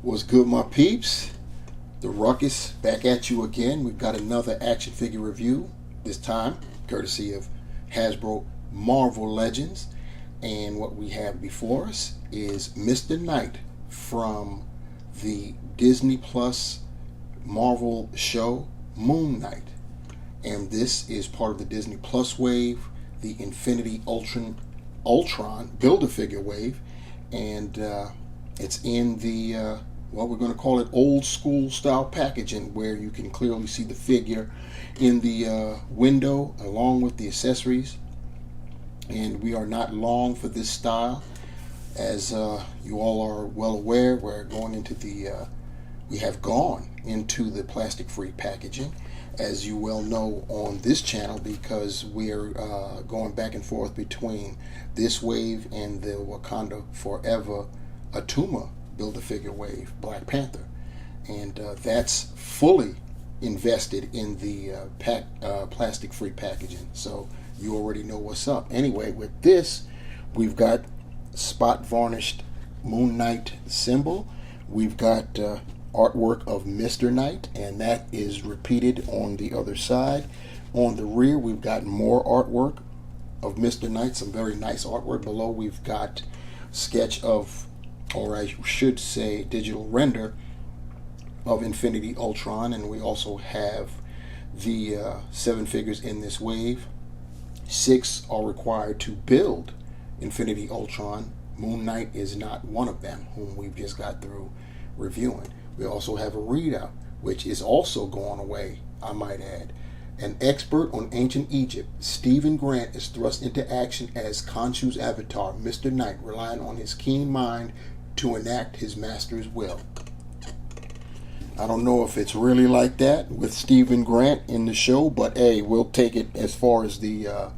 What's good, my peeps? The Ruckus back at you again. We've got another action figure review, this time courtesy of Hasbro Marvel Legends. And what we have before us is Mr. Knight from the Disney Plus Marvel show Moon Knight. And this is part of the Disney Plus wave, the Infinity Ultron Build-A-Figure wave. And it's in the well, we're going to call it old school style packaging, where you can clearly see the figure in the window along with the accessories. And we are not long for this style, as you all are well aware. We're going into we have gone into the plastic-free packaging, as you well know on this channel, because we're going back and forth between this wave and the Wakanda Forever Atuma Build-A-Figure wave, Black Panther, and that's fully invested in the plastic-free packaging, so you already know what's up. Anyway, with this, we've got spot varnished Moon Knight symbol. We've got artwork of Mr. Knight, and that is repeated on the other side. On the rear, we've got more artwork of Mr. Knight, some very nice artwork. Below, we've got sketch of, or I should say digital render of Infinity Ultron, and we also have the 7 figures in this wave. 6 are required to build Infinity Ultron. Moon Knight is not one of them, whom we've just got through reviewing. We also have a readout, which is also going away, I might add. An expert on ancient Egypt, Stephen Grant is thrust into action as Khonshu's avatar, Mr. Knight, relying on his keen mind to enact his master's will. I don't know if it's really like that with Stephen Grant in the show, but hey, we'll take it as far as that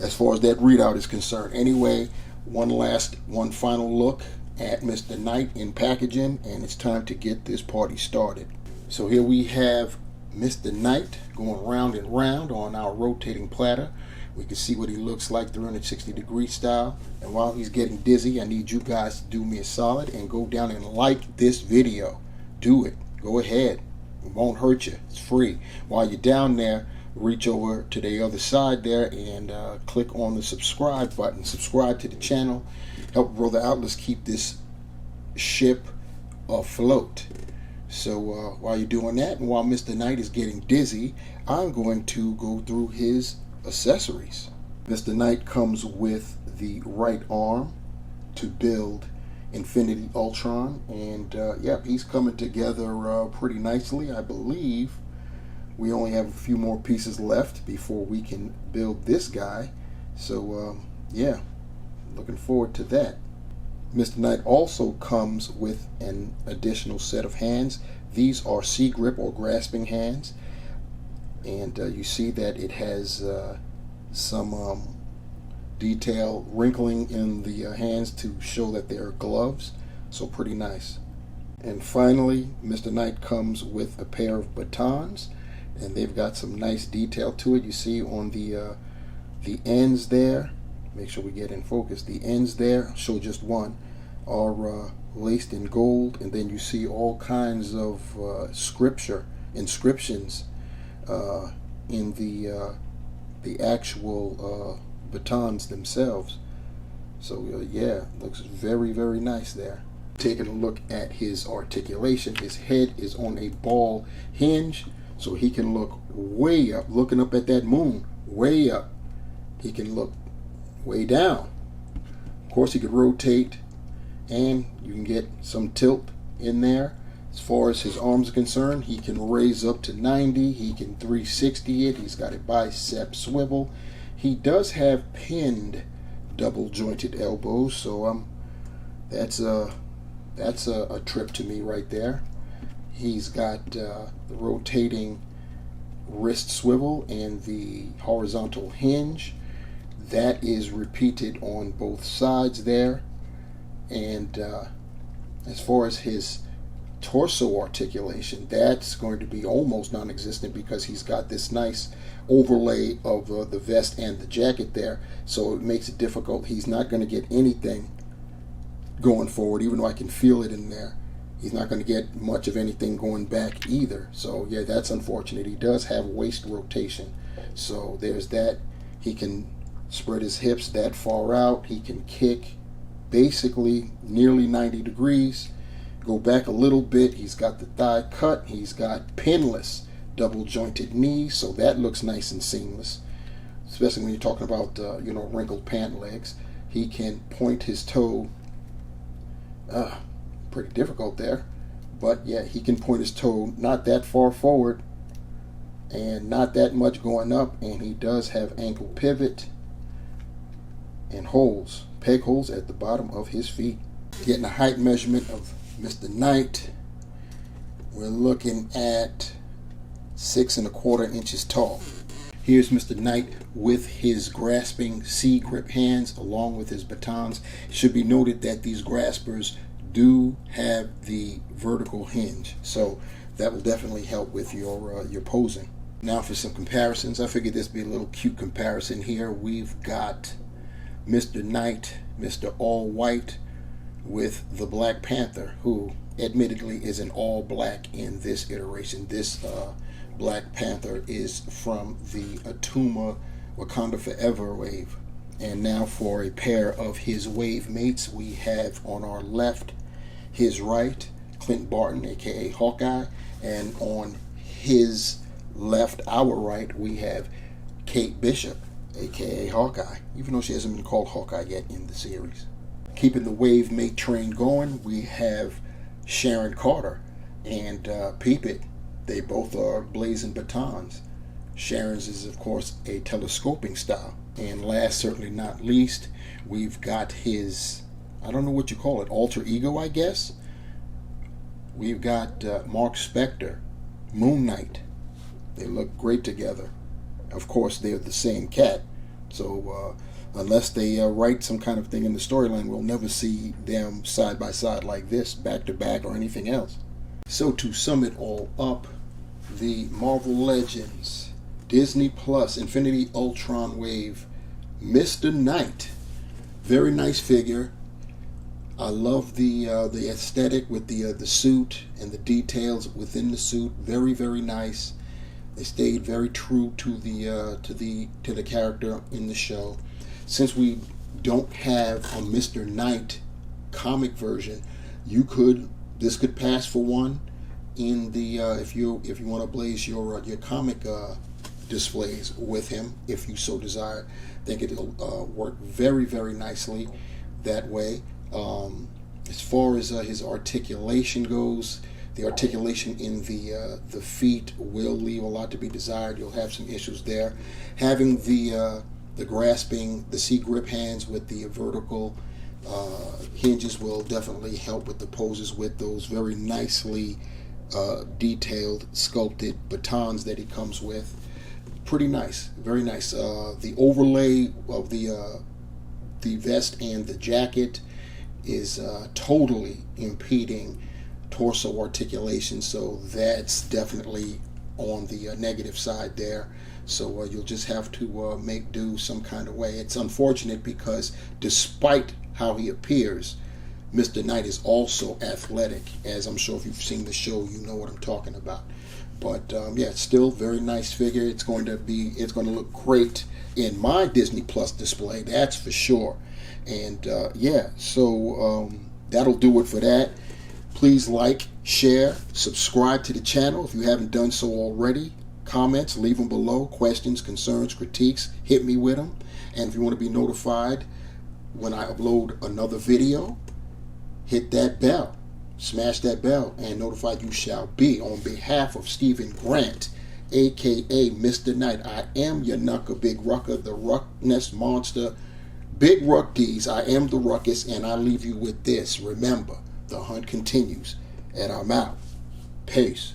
readout is concerned. Anyway, one final look at Mr. Knight in packaging, and it's time to get this party started. So here we have Mr. Knight going round and round on our rotating platter. We can see what he looks like 360-degree style. And while he's getting dizzy, I need you guys to do me a solid and go down and like this video. Do it. Go ahead. It won't hurt you. It's free. While you're down there, reach over to the other side there and click on the subscribe button. Subscribe to the channel. Help Brother Outlets keep this ship afloat. So while you're doing that, and while Mr. Knight is getting dizzy, I'm going to go through his accessories. Mr. Knight comes with the right arm to build Infinity Ultron, and yep, he's coming together pretty nicely. I believe we only have a few more pieces left before we can build this guy. So yeah, looking forward to that. Mr. Knight also comes with an additional set of hands. These are C-grip or grasping hands, and you see that it has some detail wrinkling in the hands to show that they're gloves, so pretty nice. And finally, Mr. Knight comes with a pair of batons, and they've got some nice detail to it. You see on the ends there, make sure we get in focus, the ends there, I'll show just one, are laced in gold, and then you see all kinds of inscriptions in the actual batons themselves. So yeah, looks very, very nice there. Taking a look at his articulation, his head is on a ball hinge, so he can look way up, looking up at that moon, way up. He can look way down. Of course, he could rotate, and you can get some tilt in there. As far as his arms are concerned, he can raise up to 90, he can 360 it, he's got a bicep swivel. He does have pinned double jointed elbows, so that's a trip to me right there. He's got the rotating wrist swivel and the horizontal hinge. That is repeated on both sides there. And as far as his torso articulation, that's going to be almost non-existent, because he's got this nice overlay of the vest and the jacket there, so it makes it difficult. He's not going to get anything going forward, even though I can feel it in there. he's not going to get much of anything going back either. So yeah, that's unfortunate. He does have waist rotation, so there's that. He can spread his hips that far out. He can kick basically nearly 90 degrees, go back a little bit. He's got the thigh cut. He's got pinless double jointed knees, so that looks nice and seamless, especially when you're talking about wrinkled pant legs. He can point his toe, pretty difficult there, but yeah, he can point his toe not that far forward and not that much going up, and he does have ankle pivot and holes, peg holes at the bottom of his feet. Getting a height measurement of Mr. Knight, we're looking at 6¼ inches tall. Here's Mr. Knight with his grasping C-grip hands along with his batons. It should be noted that these graspers do have the vertical hinge, so that will definitely help with your posing. Now for some comparisons, I figured this would be a little cute comparison here. We've got Mr. Knight, Mr. All White, with the Black Panther, who admittedly is an all black in this iteration. This Black Panther is from the Atuma Wakanda Forever wave. And now for a pair of his wave mates, we have on our left his right Clint Barton, aka Hawkeye, and on his left, our right, we have Kate Bishop, aka Hawkeye, even though she hasn't been called Hawkeye yet in the series. Keeping the wave mate train going, we have Sharon Carter and Peep It. They both are blazing batons. Sharon's is, of course, a telescoping style. And last, certainly not least, we've got his, I don't know what you call it, alter ego, I guess. We've got Mark Spector, Moon Knight. They look great together. Of course, they're the same cat. So unless they write some kind of thing in the storyline, we'll never see them side by side like this, back to back, or anything else. So to sum it all up, the Marvel Legends Disney Plus Infinity Ultron Wave Mr. Knight, very nice figure. I love the aesthetic with the suit and the details within the suit. Very, very nice. They stayed very true to the character in the show. Since we don't have a Mr. Knight comic version, this could pass for one in the if you want to blaze your comic displays with him, if you so desire. I think it'll work very, very nicely that way. As far as his articulation goes, the articulation in the feet will leave a lot to be desired. You'll have some issues there. Having the grasping, the C-grip hands with the vertical hinges will definitely help with the poses with those very nicely detailed, sculpted batons that he comes with. Pretty nice, very nice. The overlay of the vest and the jacket is totally impeding torso articulation, so that's definitely on the negative side there. So you'll just have to make do some kind of way. It's unfortunate because despite how he appears, Mr. Knight is also athletic, as I'm sure if you've seen the show, you know what I'm talking about. But yeah, it's still a very nice figure. It's going to look great in my Disney Plus display, that's for sure. And yeah, so that'll do it for that. Please like, share, subscribe to the channel if you haven't done so already. Comments, leave them below. Questions, concerns, critiques, hit me with them. And if you want to be notified when I upload another video, hit that bell. Smash that bell, and notified you shall be. On behalf of Stephen Grant, aka Mr. Knight, I am your Knucker Big Rucker, the Ruckness Monster, Big Ruck D's. I am the Ruckus, and I leave you with this. Remember, the hunt continues, and I'm out. Peace.